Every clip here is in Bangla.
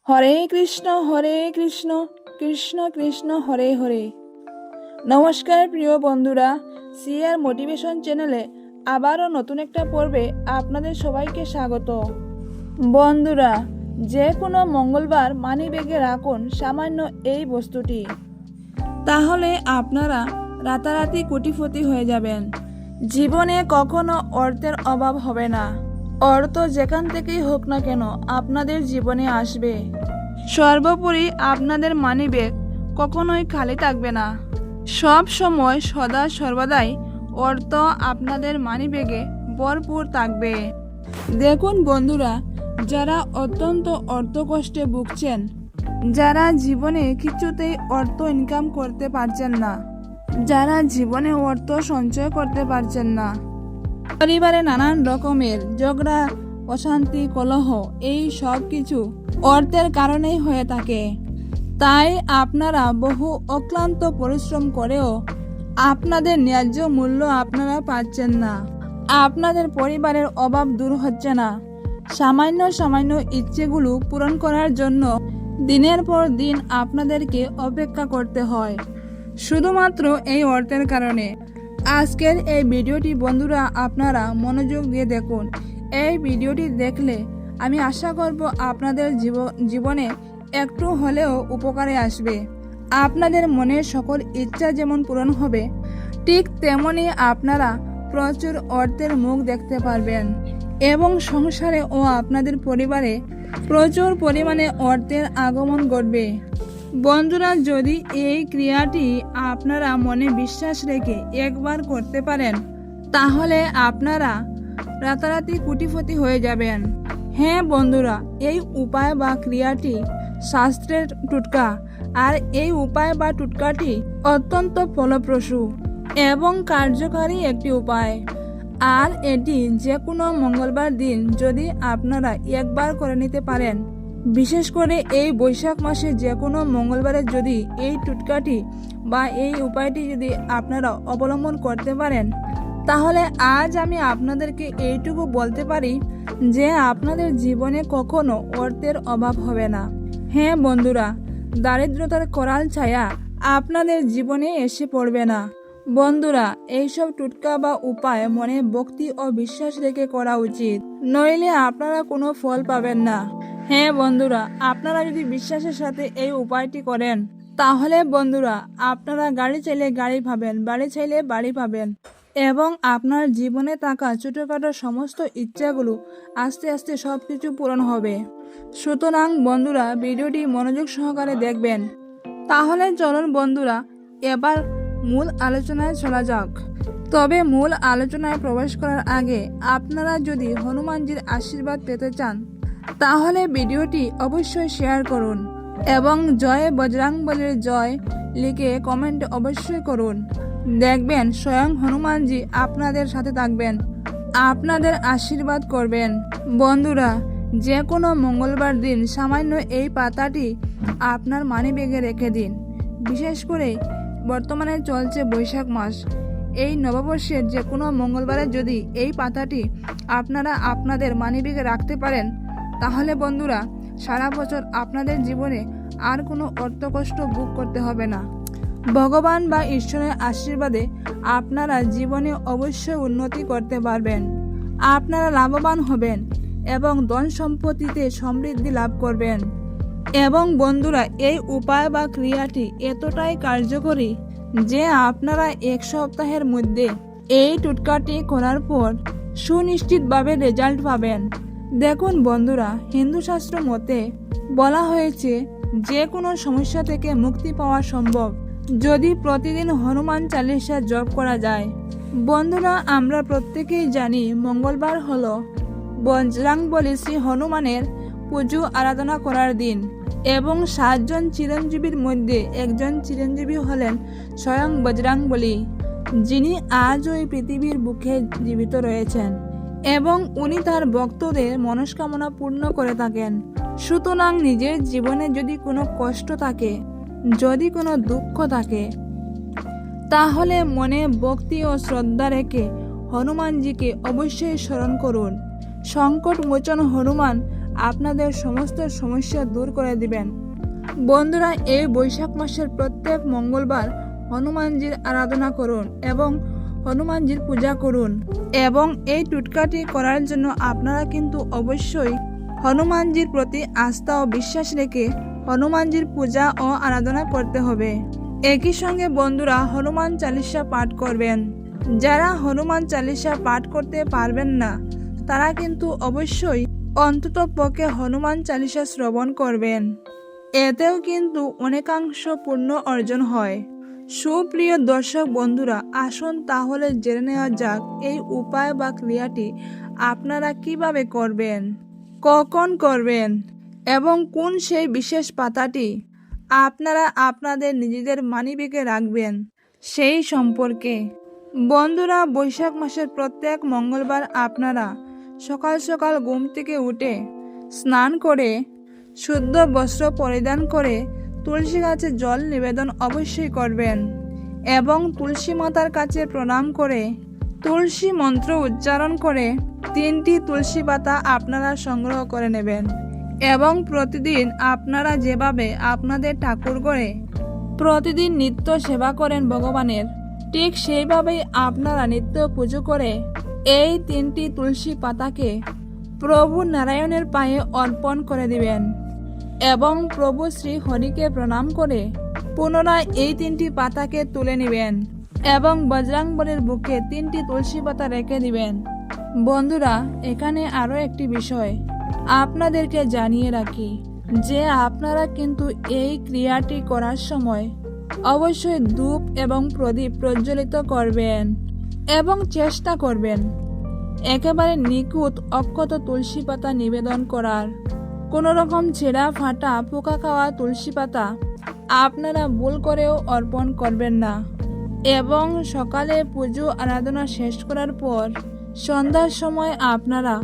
হরে কৃষ্ণ কৃষ্ণ কৃষ্ণ হরে হরে। নমস্কার প্রিয় বন্ধুরা, সিআর মোটিভেশন চ্যানেলে আবারও নতুন একটা পর্বে আপনাদের সবাইকে স্বাগত। বন্ধুরা, যে কোনো মঙ্গলবার মানিব্যাগে রাখুন সামান্য এই বস্তুটি, তাহলে আপনারা রাতারাতি কোটিপতি হয়ে যাবেন। জীবনে কখনো অর্থের অভাব হবে না। অর্থ যেখান থেকেই হোক না কেন আপনাদের জীবনে আসবে। সর্বোপরি আপনাদের মানিব্যাগ কখনোই খালি থাকবে না। সব সময় সদা সর্বদাই অর্থ আপনাদের মানিব্যাগে ভরপুর থাকবে। দেখুন বন্ধুরা, যারা অত্যন্ত অর্থকষ্টে ভুগছেন, যারা জীবনে কিছুতেই অর্থ ইনকাম করতে পারছেন না, যারা জীবনে অর্থ সঞ্চয় করতে পারছেন না, পরিবারে নানান রকমের ঝগড়া, অশান্তি, কলহ, এই সব কিছু অর্থের কারণেই হয়ে থাকে। তাই আপনারা বহু অক্লান্ত পরিশ্রম করেও আপনাদের ন্যায্য মূল্য আপনারা পাচ্ছেন না। আপনাদের পরিবারের অভাব দূর হচ্ছে না। সামান্য সামান্য ইচ্ছেগুলো পূরণ করার জন্য দিনের পর দিন আপনাদেরকে অপেক্ষা করতে হয়, শুধুমাত্র এই অর্থের কারণে। আজকের এই ভিডিওটি বন্ধুরা আপনারা মনোযোগ দিয়ে দেখুন। এই ভিডিওটি দেখলে আমি আশা করব আপনাদের জীবনে একটু হলেও উপকারে আসবে। আপনাদের মনের সকল ইচ্ছা যেমন পূরণ হবে, ঠিক তেমনি আপনারা প্রচুর অর্থের মুখ দেখতে পারবেন এবং সংসারে ও আপনাদের পরিবারে প্রচুর পরিমাণে অর্থের আগমন ঘটবে। বন্ধুরা, যদি এই ক্রিয়াটি আপনারা মনে বিশ্বাস রেখে একবার করতে পারেন, তাহলে আপনারা রাতারাতি কোটিপতি হয়ে যাবেন। হ্যাঁ বন্ধুরা, এই উপায় বা ক্রিয়াটি শাস্ত্রের টুটকা, আর এই উপায় বা টুটকাটি অত্যন্ত ফলপ্রসূ এবং কার্যকারী একটি উপায়। আর এটি যে কোনো মঙ্গলবার দিন যদি আপনারা একবার করে নিতে পারেন, বিশেষ করে এই বৈশাখ মাসে যে কোনো মঙ্গলবারে যদি এই টুটকাটি বা এই উপায়টি যদি আপনারা অবলম্বন করতে পারেন, তাহলে আজ আমি আপনাদেরকে এইটুকু বলতে পারি যে আপনাদের জীবনে কখনো অর্থের অভাব হবে না। হ্যাঁ বন্ধুরা, দারিদ্রতার করাল ছায়া আপনাদের জীবনে এসে পড়বে না। বন্ধুরা, এইসব টুটকা বা উপায় মনে ভক্তি ও বিশ্বাস রেখে করা উচিত, নইলে আপনারা কোনো ফল পাবেন না। হ্যাঁ বন্ধুরা, আপনারা যদি বিশ্বাসের সাথে এই উপায়টি করেন, তাহলে বন্ধুরা আপনারা গাড়ি চাইলে গাড়ি পাবেন, বাড়ি চাইলে বাড়ি পাবেন এবং আপনার জীবনে থাকা ছোটোখাটো সমস্ত ইচ্ছাগুলো আস্তে আস্তে সব কিছু পূরণ হবে। সুতরাং বন্ধুরা, ভিডিওটি মনোযোগ সহকারে দেখবেন। তাহলে চলুন বন্ধুরা, এবার মূল আলোচনায় চলা যাক। তবে মূল আলোচনায় প্রবেশ করার আগে আপনারা যদি হনুমানজির আশীর্বাদ পেতে চান, তাহলে ভিডিওটি অবশ্যই শেয়ার করুন এবং জয় বজরংবলীর জয় লিখে কমেন্ট অবশ্যই করুন। দেখবেন স্বয়ং হনুমানজি আপনাদের সাথে থাকবেন, আপনাদের আশীর্বাদ করবেন। বন্ধুরা, যে কোনো মঙ্গলবার দিন সামান্য এই পাতাটি আপনার মানিব্যাগে রেখে দিন। বিশেষ করে বর্তমানে চলছে বৈশাখ মাস, এই নববর্ষের যে কোনো মঙ্গলবারে যদি এই পাতাটি আপনারা আপনাদের মানিব্যাগে রাখতে পারেন, তাহলে বন্ধুরা সারা বছর আপনাদের জীবনে আর কোনো অর্থকষ্ট ভোগ করতে হবে না। ভগবান বা ঈশ্বরের আশীর্বাদে আপনারা জীবনে অবশ্যই উন্নতি করতে পারবেন, আপনারা লাভবান হবেন এবং ধন সম্পত্তিতে সমৃদ্ধি লাভ করবেন। এবং বন্ধুরা, এই উপায় বা ক্রিয়াটি এতটাই কার্যকরী যে আপনারা এক সপ্তাহের মধ্যে এই টুটকাটি করার পর সুনিশ্চিতভাবে রেজাল্ট পাবেন। দেখুন বন্ধুরা, হিন্দু শাস্ত্র মতে বলা হয়েছে যে কোনো সমস্যা থেকে মুক্তি পাওয়া সম্ভব যদি প্রতিদিন হনুমান চালিসা জপ করা যায়। বন্ধুরা, আমরা প্রত্যেকেই জানি মঙ্গলবার হলো বজরংবলী শ্রী হনুমানের পুজো আরাধনা করার দিন এবং 7 জন চিরঞ্জীবীর মধ্যে একজন চিরঞ্জীবী হলেন স্বয়ং বজরংবলী, যিনি আজ ওই পৃথিবীর বুকে জীবিত রয়েছেন এবং উনি তার ভক্তদের মনস্কামনা পূর্ণ করে থাকেন। সুতরাং নিজের জীবনে যদি কোনো কষ্ট থাকে, যদি কোনো দুঃখ থাকে, তাহলে মনে ভক্তি ও শ্রদ্ধা রেখে হনুমানজিকে অবশ্যই স্মরণ করুন। সংকট মোচন হনুমান আপনাদের সমস্ত সমস্যা দূর করে দিবেন। বন্ধুরা, এই বৈশাখ মাসের প্রত্যেক মঙ্গলবার হনুমানজির আরাধনা করুন এবং হনুমানজির পূজা করুন। এবং এই টোটকাটি করার জন্য আপনারা কিন্তু অবশ্যই হনুমানজির প্রতি আস্থা ও বিশ্বাস রেখে হনুমানজির পূজা ও আরাধনা করতে হবে। একই সঙ্গে বন্ধুরা, হনুমান চালিসা পাঠ করবেন। যারা হনুমান চালিসা পাঠ করতে পারবেন না তারা কিন্তু অবশ্যই অন্তত পক্ষে হনুমান চালিসা শ্রবণ করবেন। এতেও কিন্তু অনেকাংশ পুণ্য অর্জন হয়। সুপ্রিয় দর্শক বন্ধুরা, আসুন তাহলে জেনে নেওয়া যাক এই উপায় বা ক্রিয়াটি আপনারা কিভাবে করবেন, কখন করবেন এবং কোন সেই বিশেষ পাতাটি আপনারা আপনাদের নিজেদের মানিব্যাগে রাখবেন সেই সম্পর্কে। বন্ধুরা, বৈশাখ মাসের প্রত্যেক মঙ্গলবার আপনারা সকাল সকাল ঘুম থেকে উঠে স্নান করে শুদ্ধ বস্ত্র পরিধান করে তুলসী গাছে জল নিবেদন অবশ্যই করবেন এবং তুলসী মাতার কাছে প্রণাম করে তুলসী মন্ত্র উচ্চারণ করে 3টি তুলসী পাতা আপনারা সংগ্রহ করে নেবেন এবং প্রতিদিন আপনারা যেভাবে আপনাদের ঠাকুর ঘরে প্রতিদিন নিত্য সেবা করেন ভগবানের, ঠিক সেইভাবেই আপনারা নিত্য পুজো করে এই 3টি তুলসী পাতাকে প্রভু নারায়ণের পায়ে অর্পণ করে দিবেন এবং প্রভু শ্রী হরিকে প্রণাম করে পুনরায় এই 3টি পাতাকে তুলে নেবেন এবং বজরংবলীর বুকে 3টি তুলসী পাতা রেখে দিবেন। বন্ধুরা, এখানে আরও একটি বিষয় আপনাদেরকে জানিয়ে রাখি যে আপনারা কিন্তু এই ক্রিয়াটি করার সময় অবশ্যই ধূপ এবং প্রদীপ প্রজ্বলিত করবেন এবং চেষ্টা করবেন একেবারে নিখুঁত অক্ষত তুলসী পাতা নিবেদন করার। কোনো রকম ছেঁড়া ফাটা পোকা খাওয়া তুলসী পাতা আপনারা ভুল করেও অর্পণ করবেন না। এবং সকালে পুজো আরাধনা শেষ করার পর সন্ধ্যার সময় আপনারা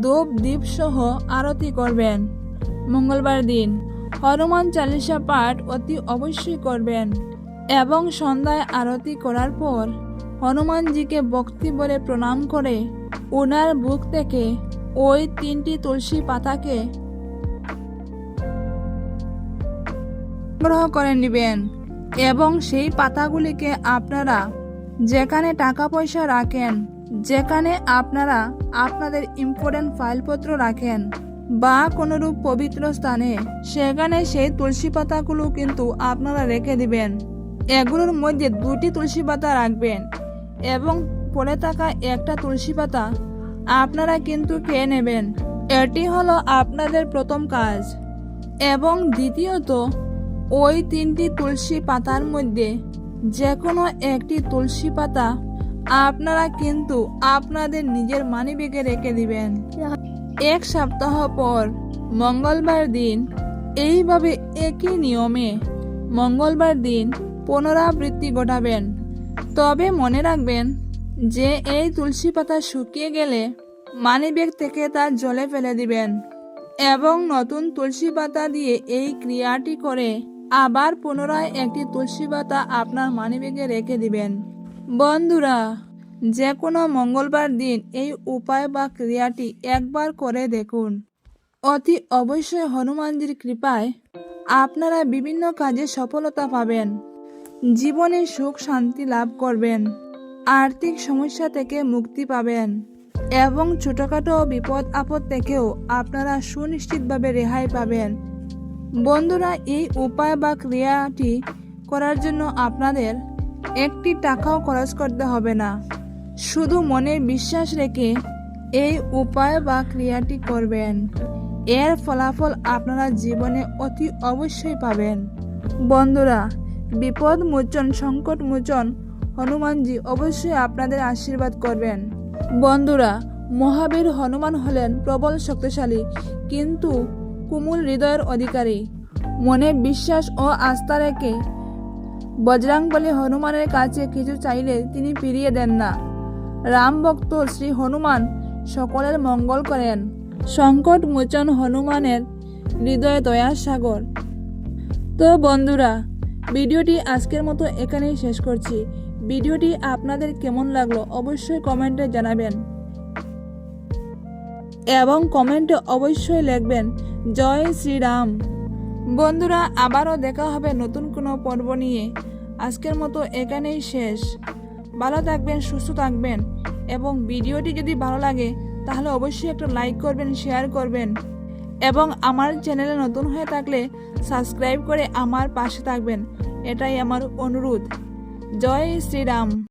ধূপ দীপ সহ আরতি করবেন। মঙ্গলবার দিন হনুমান চালিসা পাঠ অতি অবশ্যই করবেন এবং সন্ধ্যায় আরতি করার পর হনুমানজিকে ভক্তি বলে প্রণাম করে ওনার বুক থেকে ওই 3টি তুলসী পাতাকে সংগ্রহ করে নেবেন এবং সেই পাতাগুলিকে আপনারা যেখানে টাকা পয়সা রাখেন, যেখানে আপনারা আপনাদের ইম্পর্টেন্ট ফাইলপত্র রাখেন বা কোনোরূপ পবিত্র স্থানে, সেখানে সেই তুলসী পাতাগুলো কিন্তু আপনারা রেখে দিবেন। এগুলোর মধ্যে 2টি তুলসী পাতা রাখবেন এবং পড়ে থাকা একটা তুলসী পাতা আপনারা কিন্তু খেয়ে নেবেন। এটি হলো আপনাদের প্রথম কাজ। এবং দ্বিতীয়ত, ওই 3টি তুলসী পাতার মধ্যে যে কোনো একটি তুলসী পাতা আপনারা কিন্তু আপনাদের নিজের মানিব্যাগে রেখে দিবেন। 1 সপ্তাহ পর মঙ্গলবার দিন এইভাবে একই নিয়মে মঙ্গলবার দিন পুনরাবৃত্তি ঘটাবেন। তবে মনে রাখবেন যে এই তুলসী পাতা শুকিয়ে গেলে মানিব্যাগ থেকে তা জলে ফেলে দিবেন এবং নতুন তুলসী পাতা দিয়ে এই ক্রিয়াটি করে আবার পুনরায় একটি তুলসী পাতা আপনার মানিব্যাগে রেখে দিবেন। বন্ধুরা, যে কোনো মঙ্গলবার দিন এই উপায় বা ক্রিয়াটি একবার করে দেখুন। অতি অবশ্যই হনুমানজির কৃপায় আপনারা বিভিন্ন কাজে সফলতা পাবেন, জীবনে সুখ শান্তি লাভ করবেন, আর্থিক সমস্যা থেকে মুক্তি পাবেন এবং ছোটখাটো বিপদ আপদ থেকেও আপনারা সুনিশ্চিতভাবে রেহাই পাবেন। বন্ধুরা, এই উপায় বা ক্রিয়াটি করার জন্য আপনাদের একটি টাকাও খরচ করতে হবে না। শুধু মনে বিশ্বাস রেখে এই উপায় বা ক্রিয়াটি করবেন। এর ফলাফল আপনারা জীবনে অতি অবশ্যই পাবেন। বন্ধুরা, বিপদ মোচন সংকট মোচন হনুমানজি অবশ্যই আপনাদের আশীর্বাদ করবেন। বন্ধুরা, মহাবীর হনুমান হলেন প্রবল শক্তিশালী কিন্তু কোমল হৃদয়ের অধিকারী। মনে বিশ্বাস ও আস্থা রেখে বজরংবলী হনুমানের কাছে কিছু চাইলে তিনি ফিরিয়ে দেন না। রাম ভক্ত শ্রী হনুমান সকলের মঙ্গল করেন। সংকট মোচন হনুমানের হৃদয়ে দয়ার সাগর। তো বন্ধুরা, ভিডিওটি আজকের মতো এখানেই শেষ করছি। ভিডিওটি আপনাদের কেমন লাগলো অবশ্যই কমেন্টে জানাবেন। এবং কমেন্টে অবশ্যই লিখবেন জয় শ্রীরাম। বন্ধুরা, আবারও দেখা হবে নতুন কোনো পর্ব নিয়ে। আজকের মতো এখানেই শেষ। ভালো থাকবেন, সুস্থ থাকবেন এবং ভিডিওটি যদি ভালো লাগে তাহলে অবশ্যই একটা লাইক করবেন, শেয়ার করবেন এবং আমার চ্যানেলে নতুন হয়ে থাকলে সাবস্ক্রাইব করে আমার পাশে থাকবেন, এটাই আমার অনুরোধ। জয় শ্রীরাম।